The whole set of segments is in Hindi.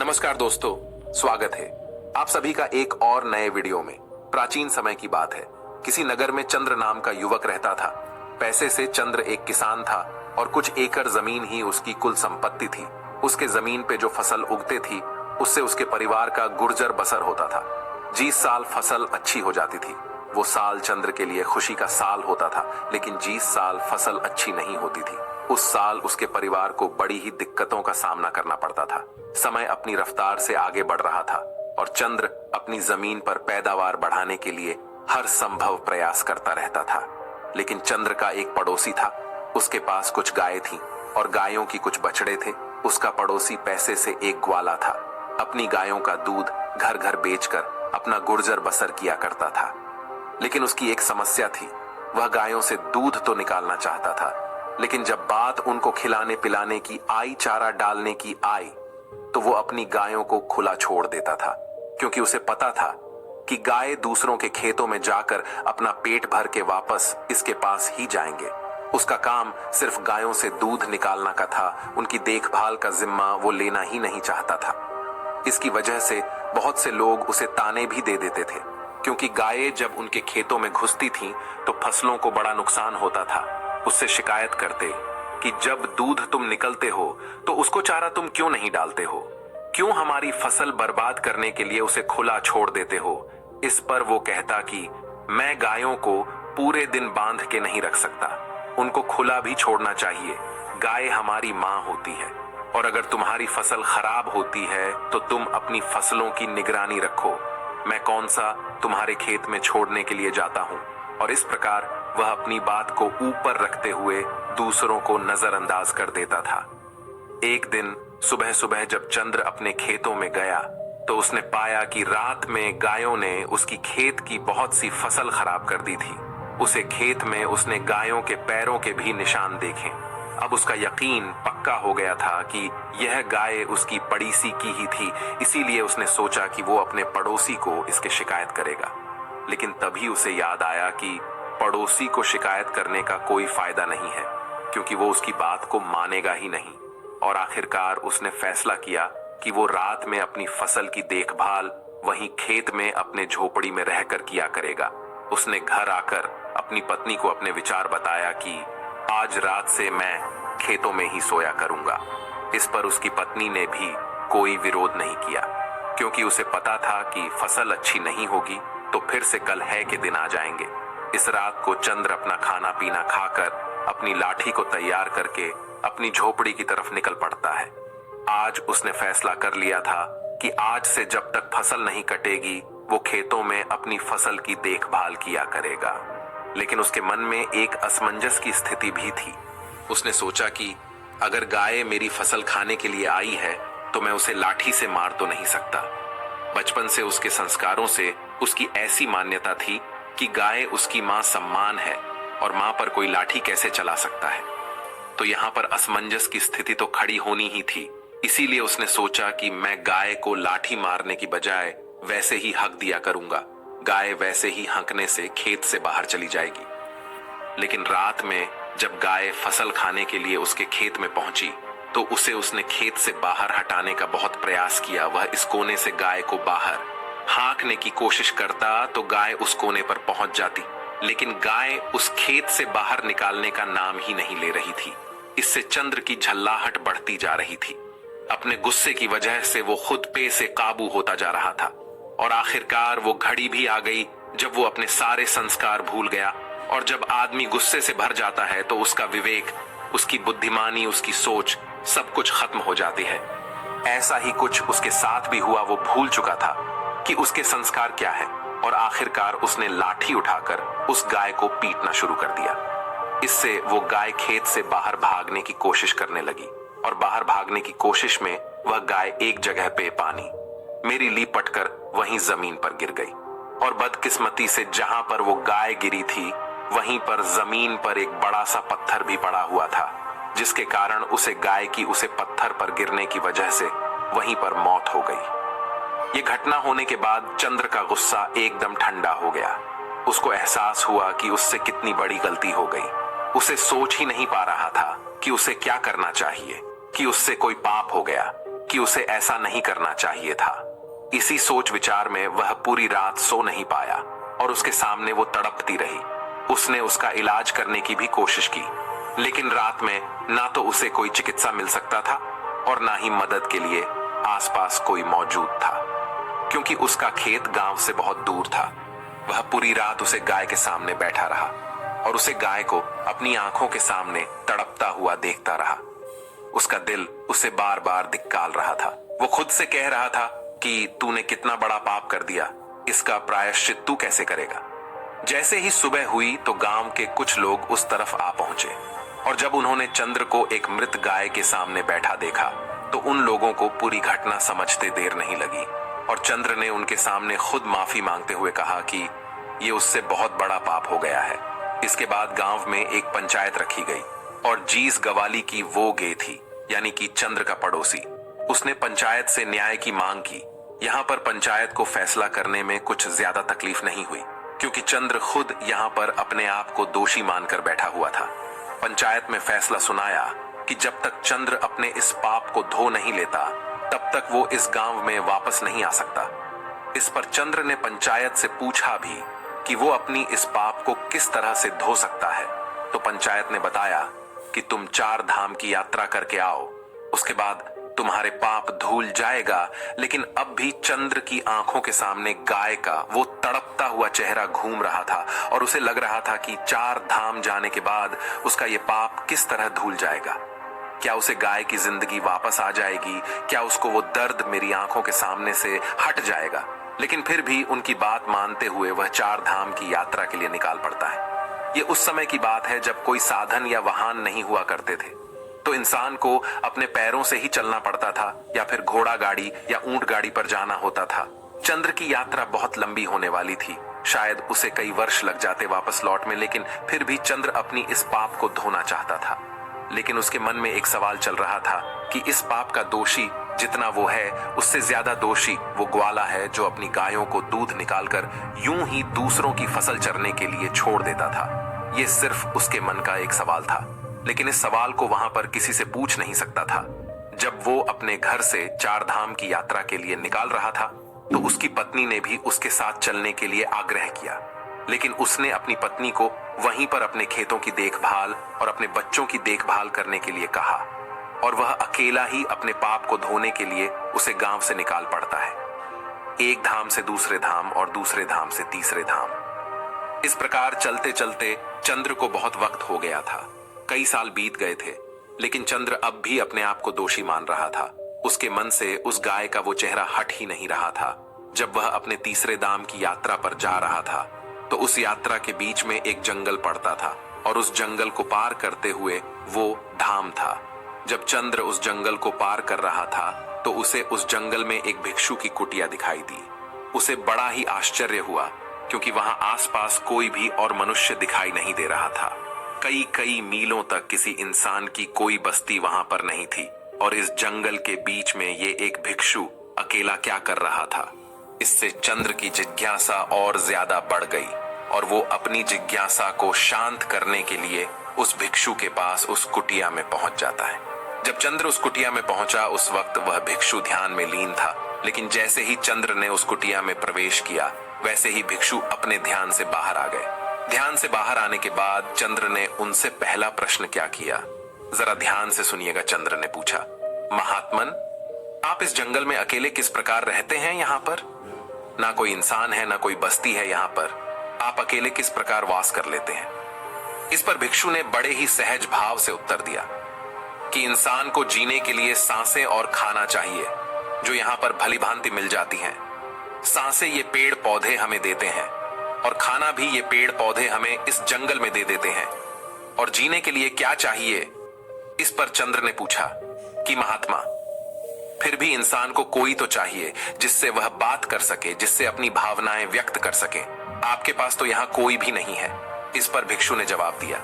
नमस्कार दोस्तों, स्वागत है आप सभी का एक और नए वीडियो में। प्राचीन समय की बात है। किसी नगर में चंद्र नाम का युवक रहता था। पैसे से चंद्र एक किसान था और कुछ एकड़ जमीन ही उसकी कुल संपत्ति थी। उसके जमीन पे जो फसल उगते थी उससे उसके परिवार का गुर्जर बसर होता था। जिस साल फसल अच्छी हो जाती थी वो साल चंद्र के लिए खुशी का साल होता था, लेकिन जिस साल फसल अच्छी नहीं होती थी उस साल उसके परिवार को बड़ी ही दिक्कतों का सामना करना पड़ता था। समय अपनी रफ्तार से आगे बढ़ रहा था और चंद्र अपनी जमीन पर पैदावार बढ़ाने के लिए हर संभव प्रयास करता रहता था। लेकिन चंद्र का एक पड़ोसी था। उसके पास कुछ गाय थी और गायों की कुछ बछड़े थे। उसका पड़ोसी पैसे से एक ग्वाला था। अपनी गायों का दूध घर घर बेचकर अपना गुर्जर बसर किया करता था। लेकिन उसकी एक समस्या थी। वह गायों से दूध तो निकालना चाहता था, लेकिन जब बात उनको खिलाने पिलाने की आई, चारा डालने की आई, तो वो अपनी गायों को खुला छोड़ देता था, क्योंकि उसे पता था कि गाय दूसरों के खेतों में जाकर अपना पेट भर के वापस इसके पास ही जाएंगे। उसका काम सिर्फ गायों से दूध निकालना का था। उनकी देखभाल का जिम्मा वो लेना ही नहीं चाहता था। इसकी वजह से बहुत से लोग उसे ताने भी दे देते थे, क्योंकि गायें जब उनके खेतों में घुसती थीं तो फसलों को बड़ा नुकसान होता था। उससे शिकायत करते कि जब दूध तुम निकलते हो तो उसको चारा तुम क्यों नहीं डालते हो, क्यों हमारी फसल बर्बाद करने के लिए उसे खुला छोड़ देते हो। इस पर वो कहता कि मैं गायों को पूरे दिन बांध के नहीं रख सकता, उनको खुला भी छोड़ना चाहिए। गाय हमारी माँ होती है और अगर तुम्हारी फसल खराब होती है तो तुम अपनी फसलों की निगरानी रखो। मैं कौन सा तुम्हारे खेत में छोड़ने के लिए जाता हूँ। और इस प्रकार वह अपनी बात को ऊपर रखते हुए दूसरों को नजरअंदाज कर देता था। एक दिन सुबह सुबह जब चंद्र अपने खेतों में गया तो उसने पाया कि रात में गायों ने उसकी खेत की बहुत सी फसल खराब कर दी थी। उसे खेत में उसने गायों के पैरों के भी निशान देखे। अब उसका यकीन पक्का हो गया था कि यह गाय उसकी पड़ीसी की ही थी। इसीलिए उसने सोचा कि वो अपने पड़ोसी को इसकी शिकायत करेगा। लेकिन तभी उसे याद आया कि पड़ोसी को शिकायत करने का कोई फायदा नहीं है, क्योंकि वो उसकी बात को मानेगा ही नहीं। और आखिरकार उसने फैसला किया कि वो रात में अपनी फसल की देखभाल वहीं खेत में अपने झोपड़ी में रहकर किया करेगा। उसने घर आकर अपनी पत्नी को अपने विचार बताया कि आज रात से मैं खेतों में ही सोया करूंगा। इस पर उसकी पत्नी ने भी कोई विरोध नहीं किया, क्योंकि उसे पता था कि फसल अच्छी नहीं होगी तो फिर से कल है के दिन आ जाएंगे। इस रात को चंद्र अपना खाना पीना खाकर अपनी लाठी को तैयार करके अपनी झोपड़ी की तरफ निकल पड़ता है। आज उसने फैसला कर लिया था कि आज से जब तक फसल नहीं कटेगी वो खेतों में अपनी फसल की देखभाल किया करेगा। लेकिन उसके मन में एक असमंजस की स्थिति भी थी। उसने सोचा कि अगर गाय मेरी फसल खाने के लिए आई है तो मैं उसे लाठी से मार तो नहीं सकता। बचपन से उसके संस्कारों से उसकी ऐसी मान्यता थी कि गाय उसकी मां सम्मान है और मां पर कोई लाठी कैसे चला सकता है। तो यहाँ पर असमंजस की स्थिति तो खड़ी होनी ही थी। इसीलिए उसने सोचा कि मैं गाय को लाठी मारने की बजाय वैसे ही हक दिया करूंगा। गाय वैसे ही हंकने से खेत से बाहर चली जाएगी। लेकिन रात में जब गाय फसल खाने के लिए उसके खेत में पहुंची तो उसे उसने खेत से बाहर हटाने का बहुत प्रयास किया। वह इस कोने से गाय को बाहर हाँकने की कोशिश करता तो गाय उस कोने पर पहुंच जाती, लेकिन गाय उस खेत से बाहर निकालने का नाम ही नहीं ले रही थी। इससे चंद्र की झल्लाहट बढ़ती जा रही थी। अपने गुस्से की वजह से वो खुद पे से काबू होता जा रहा था और आखिरकार वो घड़ी भी आ गई जब वो अपने सारे संस्कार भूल गया। और जब आदमी गुस्से से भर जाता है तो उसका विवेक, उसकी बुद्धिमानी, उसकी सोच सब कुछ खत्म हो जाती है। ऐसा ही कुछ उसके साथ भी हुआ। वो भूल चुका था कि उसके संस्कार क्या है और आखिरकार उसने लाठी उठाकर उस गाय को पीटना शुरू कर दिया। इससे वो गाय खेत से बाहर भागने की कोशिश करने लगी और बाहर भागने की कोशिश में वह गाय एक जगह पे पानी मेरी लिपट कर वहीं जमीन पर गिर गई। और बदकिस्मती से जहां पर वो गाय गिरी थी वहीं पर जमीन पर एक बड़ा सा पत्थर भी पड़ा हुआ था, जिसके कारण उसे गाय की उसे पत्थर पर गिरने की वजह से वहीं पर मौत हो गई। ये घटना होने के बाद चंद्र का गुस्सा एकदम ठंडा हो गया। उसको एहसास हुआ कि उससे कितनी बड़ी गलती हो गई। उसे सोच ही नहीं पा रहा था कि उसे क्या करना चाहिए, कि उससे कोई पाप हो गया। कि उसे ऐसा नहीं करना चाहिए था। इसी सोच विचार में वह पूरी रात सो नहीं पाया और उसके सामने वो तड़पती रही। उसने उसका इलाज करने की भी कोशिश की, लेकिन रात में ना तो उसे कोई चिकित्सा मिल सकता था और ना ही मदद के लिए आसपास कोई मौजूद था, क्योंकि उसका खेत गांव से बहुत दूर था। वह पूरी रात उसे गाय के सामने बैठा रहा और उसे गाय को अपनी आंखों के सामने तड़पता हुआ देखता रहा। उसका दिल उसे बार बार धिक्कार रहा था। वो खुद से कह रहा था कि तूने कितना बड़ा पाप कर दिया, इसका प्रायश्चित तू कैसे करेगा। जैसे ही सुबह हुई तो गांव के कुछ लोग उस तरफ आ पहुंचे और जब उन्होंने चंद्र को एक मृत गाय के सामने बैठा देखा तो उन लोगों को पूरी घटना समझते देर नहीं लगी और चंद्र ने उनके सामने खुद माफी मांगते हुए कहा कि ये उससे बहुत बड़ा पाप हो गया है। इसके बाद गांव में एक पंचायत रखी गई और जीस गवाली की वो गे थी, यानी कि चंद्र का पड़ोसी। उसने पंचायत से न्याय की मांग की। यहाँ पर पंचायत को फैसला करने में कुछ ज्यादा तकलीफ नहीं हुई, क्योंकि चंद्र खुद यहाँ पर अपने आप को दोषी मानकर बैठा हुआ था। पंचायत में फैसला सुनाया कि जब तक चंद्र अपने इस पाप को धो नहीं लेता तब तक वो इस गांव में वापस नहीं आ सकता। इस पर चंद्र ने पंचायत से पूछा भी कि वो अपनी इस पाप को किस तरह से धो सकता है, तो पंचायत ने बताया कि तुम 4 धाम की यात्रा करके आओ, उसके बाद तुम्हारे पाप धुल जाएगा। लेकिन अब भी चंद्र की आंखों के सामने गाय का वो तड़पता हुआ चेहरा घूम रहा था और उसे लग रहा था कि 4 धाम जाने के बाद उसका ये पाप किस तरह धुल जाएगा। क्या उसे गाय की जिंदगी वापस आ जाएगी? क्या उसको वो दर्द मेरी आंखों के सामने से हट जाएगा? लेकिन फिर भी उनकी बात मानते हुए वह 4 धाम की यात्रा के लिए निकाल पड़ता है। ये उस समय की बात है जब कोई साधन या वाहन नहीं हुआ करते थे, तो इंसान को अपने पैरों से ही चलना पड़ता था या फिर घोड़ा गाड़ी या ऊंट गाड़ी पर जाना होता था। चंद्र की यात्रा बहुत लंबी होने वाली थी, शायद उसे कई वर्ष लग जाते वापस लौट में, लेकिन फिर भी चंद्र अपनी इस पाप को धोना चाहता था। लेकिन उसके मन में एक सवाल चल रहा था कि इस पाप का दोषी जितना वो है, उससे ज्यादा दोषी वो ग्वाला है जो अपनी गायों को दूध निकालकर यूं ही दूसरों की फसल चरने के लिए छोड़ देता था। ये सिर्फ उसके मन का एक सवाल था, लेकिन इस सवाल को वहां पर किसी से पूछ नहीं सकता था। जब वो अपने घर से 4 धाम की यात्रा के लिए निकाल रहा था तो उसकी पत्नी ने भी उसके साथ चलने के लिए आग्रह किया, लेकिन उसने अपनी पत्नी को वहीं पर अपने खेतों की देखभाल और अपने बच्चों की देखभाल करने के लिए कहा और वह अकेला ही अपने पाप को धोने के लिए उसे गांव से निकाल पड़ता है, एक धाम से दूसरे धाम और दूसरे धाम से तीसरे धाम। इस प्रकार चलते चलते चंद्र को बहुत वक्त हो गया था। कई साल बीत गए थे, लेकिन चंद्र अब भी अपने आप को दोषी मान रहा था। उसके मन से उस गाय का वो चेहरा हट ही नहीं रहा था। जब वह अपने तीसरे धाम की यात्रा पर जा रहा था तो उस यात्रा के बीच में एक जंगल पड़ता था और उस जंगल को पार करते हुए वो धाम था। जब चंद्र उस जंगल को पार कर रहा था तो उसे उस जंगल में एक भिक्षु की कुटिया दिखाई दी। उसे बड़ा ही आश्चर्य हुआ, क्योंकि वहां आसपास कोई भी और मनुष्य दिखाई नहीं दे रहा था। कई कई मीलों तक किसी इंसान की कोई बस्ती वहां पर नहीं थी और इस जंगल के बीच में ये एक भिक्षु अकेला क्या कर रहा था। इससे चंद्र की जिज्ञासा और ज्यादा बढ़ गई और वो अपनी जिज्ञासा को शांत करने के लिए उस भिक्षु के पास उस कुटिया में पहुंच जाता है। जब चंद्र उस कुटिया में पहुंचा उस वक्त वह भिक्षु ध्यान में लीन था, लेकिन जैसे ही चंद्र ने उस कुटिया में प्रवेश किया वैसे ही भिक्षु अपने ध्यान से बाहर आ गए। ध्यान से बाहर आने के बाद चंद्र ने उनसे पहला प्रश्न क्या किया, जरा ध्यान से सुनिएगा। चंद्र ने पूछा, महात्मन, आप इस जंगल में अकेले किस प्रकार रहते हैं? यहाँ पर ना कोई इंसान है, ना कोई बस्ती है, यहाँ पर आप अकेले किस प्रकार वास कर लेते हैं? इस पर भिक्षु ने बड़े ही सहज भाव से उत्तर दिया कि इंसान को जीने के लिए सांसें और खाना चाहिए, जो यहाँ पर भली भांति मिल जाती हैं। सांसें ये पेड़ पौधे हमें देते हैं और खाना भी ये पेड़ पौधे हमें इस जंगल में दे देते हैं। और जीने के लिए क्या चाहिए? इस पर चंद्र ने पूछा कि महात्मा, फिर भी इंसान को कोई तो चाहिए जिससे वह बात कर सके, जिससे अपनी भावनाएं व्यक्त कर सके। आपके पास तो यहाँ कोई भी नहीं है। इस पर भिक्षु ने जवाब दिया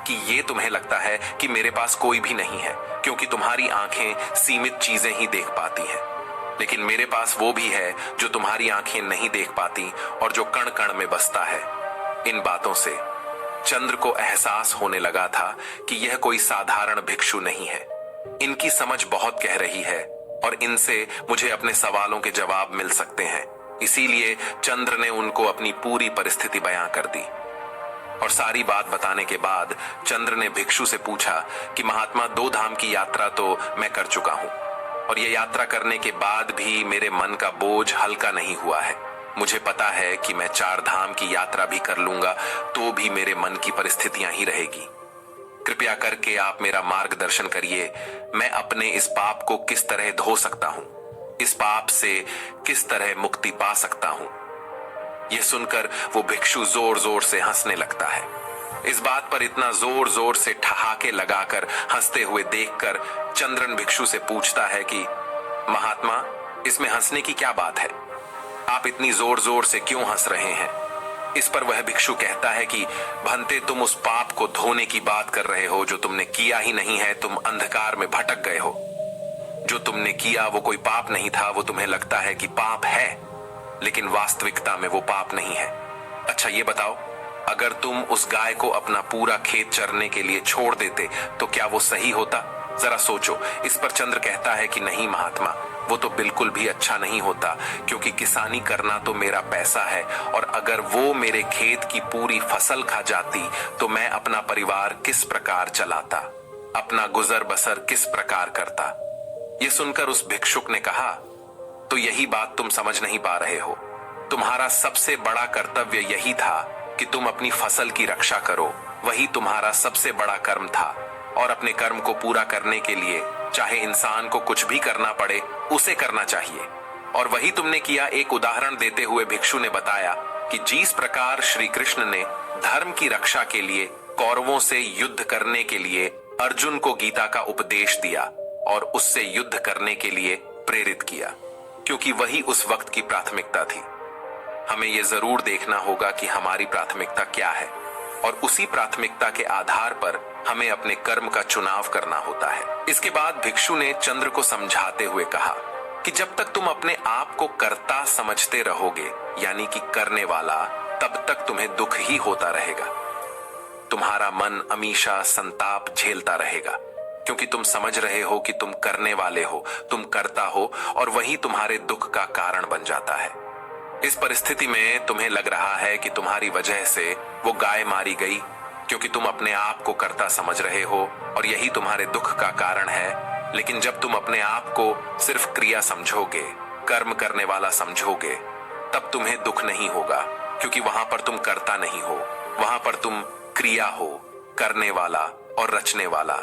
कि ये तुम्हें लगता है कि मेरे पास कोई भी नहीं है, क्योंकि तुम्हारी आंखें सीमित चीजें ही देख पाती हैं, लेकिन मेरे पास वो भी है जो तुम्हारी आंखें नहीं देख पाती और जो कण कण में बसता है। इन बातों से चंद्र को एहसास होने लगा था कि यह कोई साधारण भिक्षु नहीं है। इनकी समझ बहुत गहरी है और इनसे मुझे अपने सवालों के जवाब मिल सकते हैं। इसीलिए चंद्र ने उनको अपनी पूरी परिस्थिति बयां कर दी। और सारी बात बताने के बाद चंद्र ने भिक्षु से पूछा कि महात्मा, 2 धाम की यात्रा तो मैं कर चुका हूं और ये यात्रा करने के बाद भी मेरे मन का बोझ हल्का नहीं हुआ है। मुझे पता है कि मैं 4 धाम की यात्रा भी कर लूंगा तो भी मेरे मन की परिस्थितियां ही रहेगी। कृपया करके आप मेरा मार्गदर्शन करिए। मैं अपने इस पाप को किस तरह धो सकता हूं, इस पाप से किस तरह मुक्ति पा सकता हूं। यह सुनकर वो भिक्षु जोर जोर से हंसने लगता है। इस बात पर इतना जोर जोर से ठहाके लगाकर हंसते हुए देखकर चंद्रन भिक्षु से पूछता है कि महात्मा, इसमें हंसने की क्या बात है? आप इतनी जोर जोर से क्यों हंस रहे हैं? इस पर वह भिक्षु कहता है कि भंते, तुम उस पाप को धोने की बात कर रहे हो जो तुमने किया ही नहीं है। तुम अंधकार में भटक गए हो। जो तुमने किया वो कोई पाप नहीं था, वो तुम्हें लगता है कि पाप है, लेकिन वास्तविकता में वो पाप नहीं है। अच्छा ये बताओ, अगर तुम उस गाय को अपना पूरा खेत चरने के लिए छोड़ देते तो क्या वो सही होता? जरा सोचो। इस पर चंद्र कहता है कि नहीं महात्मा, वो तो बिल्कुल भी अच्छा नहीं होता, क्योंकि किसानी करना तो मेरा पैसा है और अगर वो मेरे खेत की पूरी फसल खा जाती तो मैं अपना परिवार किस प्रकार चलाता, अपना गुजर बसर किस प्रकार करता। ये सुनकर उस भिक्षुक ने कहा, तो यही बात तुम समझ नहीं पा रहे हो। तुम्हारा सबसे बड़ा कर्तव्य यही था कि तुम अपनी फसल की रक्षा करो। वही तुम्हारा सबसे बड़ा कर्म था और अपने कर्म को पूरा करने के लिए चाहे इंसान को कुछ भी करना पड़े, उसे करना चाहिए। और वही तुमने किया। एक उदाहरण देते हुए भिक्षु ने बताया कि जिस प्रकार श्री कृष्ण ने धर्म की रक्षा के लिए कौरवों से युद्ध करने के लिए अर्जुन को गीता का उपदेश दिया और उससे युद्ध करने के लिए प्रेरित किया, क्योंकि वही उस वक्त की प्राथमिकता थी। हमें यह जरूर देखना होगा कि हमारी प्राथमिकता क्या है और उसी प्राथमिकता के आधार पर हमें अपने कर्म का चुनाव करना होता है। इसके बाद भिक्षु ने चंद्र को समझाते हुए कहा कि जब तक तुम अपने आप को कर्ता समझते रहोगे, यानी कि करने वाला, तब तक तुम्हें दुख ही होता रहेगा। तुम्हारा मन हमेशा संताप झेलता रहेगा, क्योंकि तुम समझ रहे हो कि तुम करने वाले हो, तुम करता हो, और वही तुम्हारे दुख का कारण बन जाता है। इस परिस्थिति में तुम्हें लग रहा है कि तुम्हारी वजह से वो गाय मारी गई, क्योंकि तुम अपने आप को कर्ता समझ रहे हो और यही तुम्हारे दुख का कारण है। लेकिन जब तुम अपने आप को सिर्फ क्रिया समझोगे, कर्म करने वाला समझोगे, तब तुम्हें दुख नहीं होगा, क्योंकि वहां पर तुम कर्ता नहीं हो, वहां पर तुम क्रिया हो, करने वाला और रचने वाला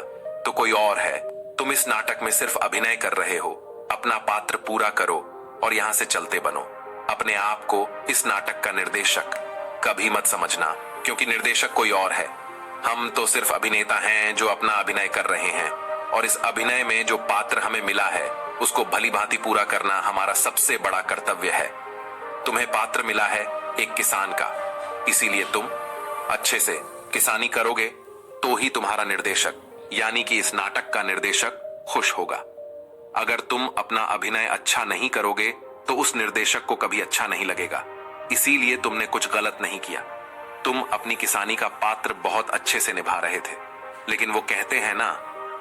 तो कोई और है। तुम इस नाटक में सिर्फ अभिनय कर रहे हो। अपना पात्र पूरा करो और यहां से चलते बनो। अपने आप को इस नाटक का निर्देशक कभी मत समझना, क्योंकि निर्देशक कोई और है। हम तो सिर्फ अभिनेता हैं जो अपना अभिनय कर रहे हैं और इस अभिनय में जो पात्र हमें मिला है उसको भली भांति पूरा करना हमारा सबसे बड़ा कर्तव्य है। तुम्हें पात्र मिला है एक किसान का, इसीलिए तुम अच्छे से किसानी करोगे तो ही तुम्हारा निर्देशक, यानी कि इस नाटक का निर्देशक, खुश होगा। अगर तुम अपना अभिनय अच्छा नहीं करोगे तो उस निर्देशक को कभी अच्छा नहीं लगेगा। इसीलिए तुमने कुछ गलत नहीं किया। तुम अपनी किसानी का पात्र बहुत अच्छे से निभा रहे थे, लेकिन वो कहते हैं ना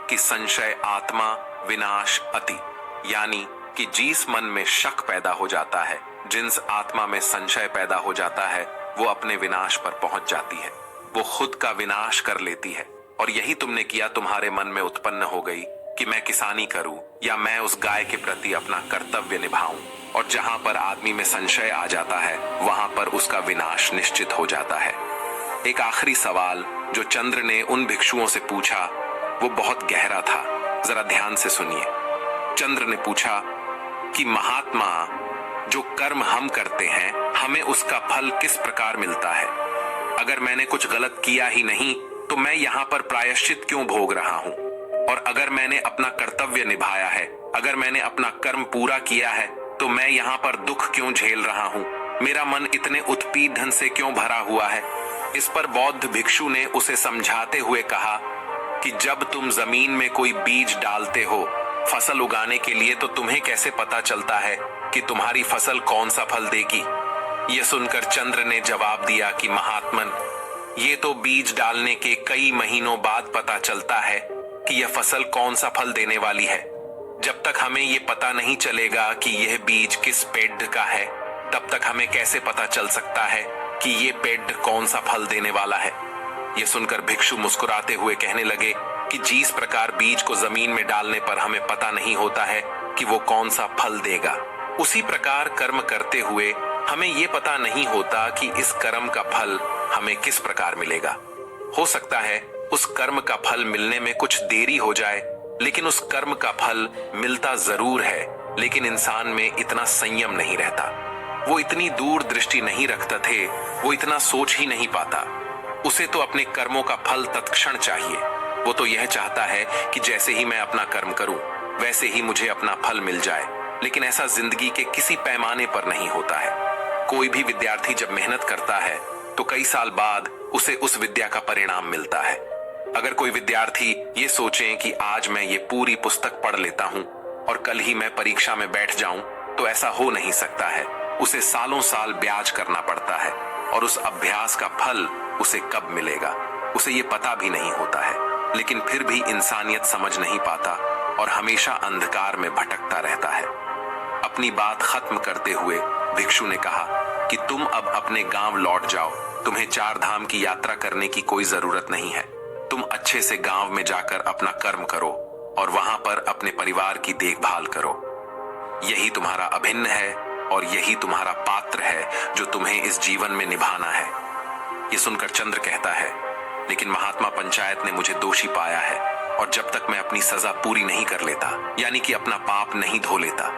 कि संशय आत्मा विनाश अति, यानी कि जिस मन में शक पैदा हो जाता है, जिस आत्मा में संशय पैदा हो जाता है, वो अपने विनाश पर पहुंच जाती है, वो खुद का विनाश कर लेती है। और यही तुमने किया। तुम्हारे मन में उत्पन्न हो गई कि मैं किसानी करूं या मैं उस गाय के प्रति अपना कर्तव्य निभाऊं, और जहां पर आदमी में संशय आ जाता है वहां पर उसका विनाश निश्चित हो जाता है। एक आखिरी सवाल जो चंद्र ने उन भिक्षुओं से पूछा वो बहुत गहरा था, जरा ध्यान से सुनिए। चंद्र ने पूछा कि महात्मा, जो कर्म हम करते हैं हमें उसका फल किस प्रकार मिलता है? अगर मैंने कुछ गलत किया ही नहीं तो मैं यहाँ पर प्रायश्चित क्यों भोग रहा हूँ? और अगर मैंने अपना कर्तव्य निभाया है, अगर मैंने अपना कर्म पूरा किया है, तो मैं यहाँ पर दुख क्यों झेल रहा हूँ? मेरा मन इतने उत्पीड़न से क्यों भरा हुआ है? इस पर बौद्ध भिक्षु ने उसे समझाते हुए कहा कि जब तुम जमीन में कोई बीज डालते हो फसल उगाने के लिए, तो तुम्हें कैसे पता चलता है कि तुम्हारी फसल कौन सा फल देगी? यह सुनकर चंद्र ने जवाब दिया कि महात्मन, ये तो बीज डालने के कई महीनों बाद पता चलता है कि यह फसल कौन सा फल देने वाली है। जब तक हमें ये पता नहीं चलेगा कि यह बीज किस पेड़ का है, तब तक हमें कैसे पता चल सकता है कि ये पेड़ कौन सा फल देने वाला है। ये सुनकर भिक्षु मुस्कुराते हुए कहने लगे कि जिस प्रकार बीज को जमीन में डालने पर हमें पता नहीं होता है कि वो कौन सा फल देगा, उसी प्रकार कर्म करते हुए हमें ये पता नहीं होता कि इस कर्म का फल हमें किस प्रकार मिलेगा। हो सकता है उस कर्म का फल मिलने में कुछ देरी हो जाए, लेकिन उस कर्म का फल मिलता जरूर है। लेकिन इंसान में इतना संयम नहीं रहता, वो इतनी दूर दृष्टि नहीं रखते थे, वो इतना सोच ही नहीं पाता। उसे तो अपने कर्मों का फल तत्क्षण चाहिए। वो तो यह चाहता है कि जैसे ही मैं अपना कर्म करूं वैसे ही मुझे अपना फल मिल जाए। लेकिन ऐसा जिंदगी के किसी पैमाने पर नहीं होता है। कोई भी विद्यार्थी जब मेहनत करता है तो कई साल बाद उसे उस विद्या का परिणाम मिलता है। अगर कोई विद्यार्थी ये सोचे कि आज मैं ये पूरी पुस्तक पढ़ लेता हूं और कल ही मैं परीक्षा में बैठ जाऊं, तो ऐसा हो नहीं सकता है। उसे सालों साल ब्याज करना पड़ता है और उस अभ्यास का फल उसे कब मिलेगा उसे ये पता भी नहीं होता है। लेकिन फिर भी इंसानियत समझ नहीं पाता और हमेशा अंधकार में भटकता रहता है। अपनी बात खत्म करते हुए भिक्षु ने कहा कि तुम अब अपने गांव लौट जाओ। तुम्हें 4 धाम की यात्रा करने की कोई जरूरत नहीं है। तुम अच्छे से गांव में जाकर अपना कर्म करो और वहां पर अपने परिवार की देखभाल करो। यही तुम्हारा अभिन्न है और यही तुम्हारा पात्र है जो तुम्हें इस जीवन में निभाना है। ये सुनकर चंद्र कहता है, लेकिन महात्मा पंचायत ने मुझे दोषी पाया है और जब तक मैं अपनी सजा पूरी नहीं कर लेता, यानी कि अपना पाप नहीं धो लेता,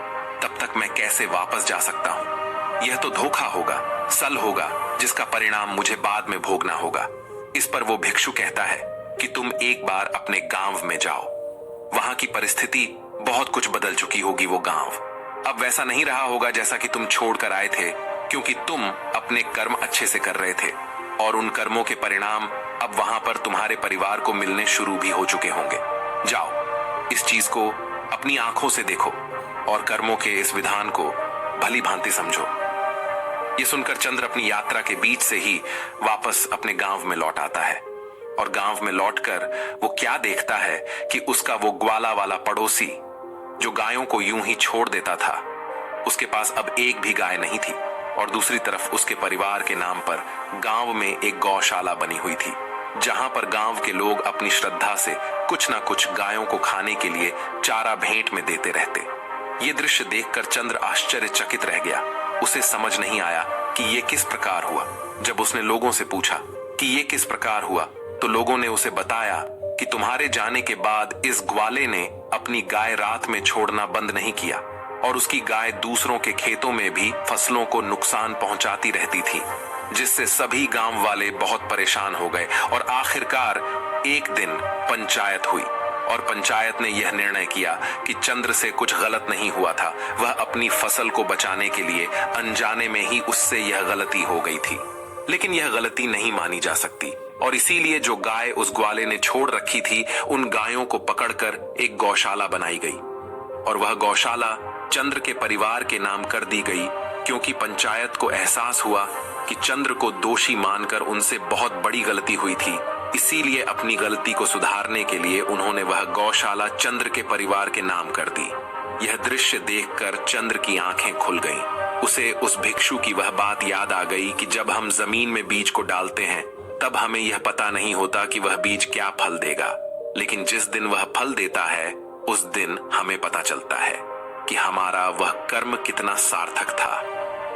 तब तक मैं कैसे वापस जा सकता हूं। यह तो धोखा होगा, सल होगा, जिसका परिणाम मुझे बाद में भोगना होगा। इस पर वो भिक्षु कहता है कि तुम एक बार अपने गांव में जाओ। वहां की परिस्थिति बहुत कुछ बदल चुकी होगी। वो गांव अब वैसा नहीं रहा होगा जैसा कि तुम छोड़कर आए थे, क्योंकि तुम अपने कर्म अच्छे से कर रहे थे और उन कर्मों के परिणाम अब वहां पर तुम्हारे परिवार को मिलने शुरू भी हो चुके होंगे। जाओ, इस चीज को अपनी आंखों से देखो और कर्मों के इस विधान को भली भांति समझो। ये सुनकर चंद्र अपनी यात्रा के बीच से ही वापस अपने गांव में लौट आता है और गांव में लौटकर वो क्या देखता है कि उसका वो ग्वाला वाला पड़ोसी जो गायों को यूं ही छोड़ देता था, उसके पास अब एक भी गाय नहीं थी और दूसरी तरफ उसके परिवार के नाम पर गांव में एक गौशाला बनी हुई थी, जहां पर गांव के लोग अपनी श्रद्धा से कुछ ना कुछ गायों को खाने के लिए चारा भेंट में देते रहते। ये दृश्य देखकर चंद्र आश्चर्यचकित रह गया। उसे समझ नहीं आया कि ये किस प्रकार हुआ। जब उसने लोगों से पूछा कि ये किस प्रकार हुआ, तो लोगों ने उसे बताया कि तुम्हारे जाने के बाद इस ग्वाले ने अपनी गाय रात में छोड़ना बंद नहीं किया और उसकी गाय दूसरों के खेतों में भी फसलों को नुकसान पहुंचाती रहती थी, जिससे सभी गांव वाले बहुत परेशान हो गए और आखिरकार एक दिन पंचायत हुई और पंचायत ने यह निर्णय किया कि चंद्र से कुछ गलत नहीं हुआ था। वह अपनी फसल को बचाने के लिए अनजाने में ही उससे यह गलती हो गई थी, लेकिन यह गलती नहीं मानी जा सकती और इसीलिए जो गाय उस ग्वाले ने छोड़ रखी थी, उन गायों को पकड़कर एक गौशाला बनाई गई और वह गौशाला चंद्र के परिवार के नाम कर दी गई, क्योंकि पंचायत को एहसास हुआ कि चंद्र को दोषी मानकर उनसे बहुत बड़ी गलती हुई थी। इसीलिए अपनी गलती को सुधारने के लिए उन्होंने वह गौशाला चंद्र के परिवार के नाम कर दी। यह दृश्य देखकर चंद्र की आंखें खुल गईं। उसे उस भिक्षु की वह बात याद आ गई कि जब हम जमीन में बीज को डालते हैं तब हमें यह पता नहीं होता कि वह बीज क्या फल देगा, लेकिन जिस दिन वह फल देता है उस दिन हमें पता चलता है कि हमारा वह कर्म कितना सार्थक था।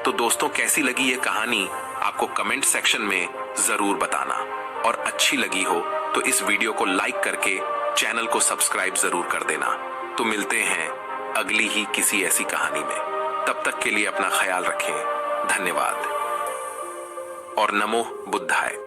तो दोस्तों, कैसी लगी ये कहानी आपको कमेंट सेक्शन में जरूर बताना और अच्छी लगी हो तो इस वीडियो को लाइक करके चैनल को सब्सक्राइब जरूर कर देना। तो मिलते हैं अगली ही किसी ऐसी कहानी में। तब तक के लिए अपना ख्याल रखें। धन्यवाद और नमो बुद्धाय।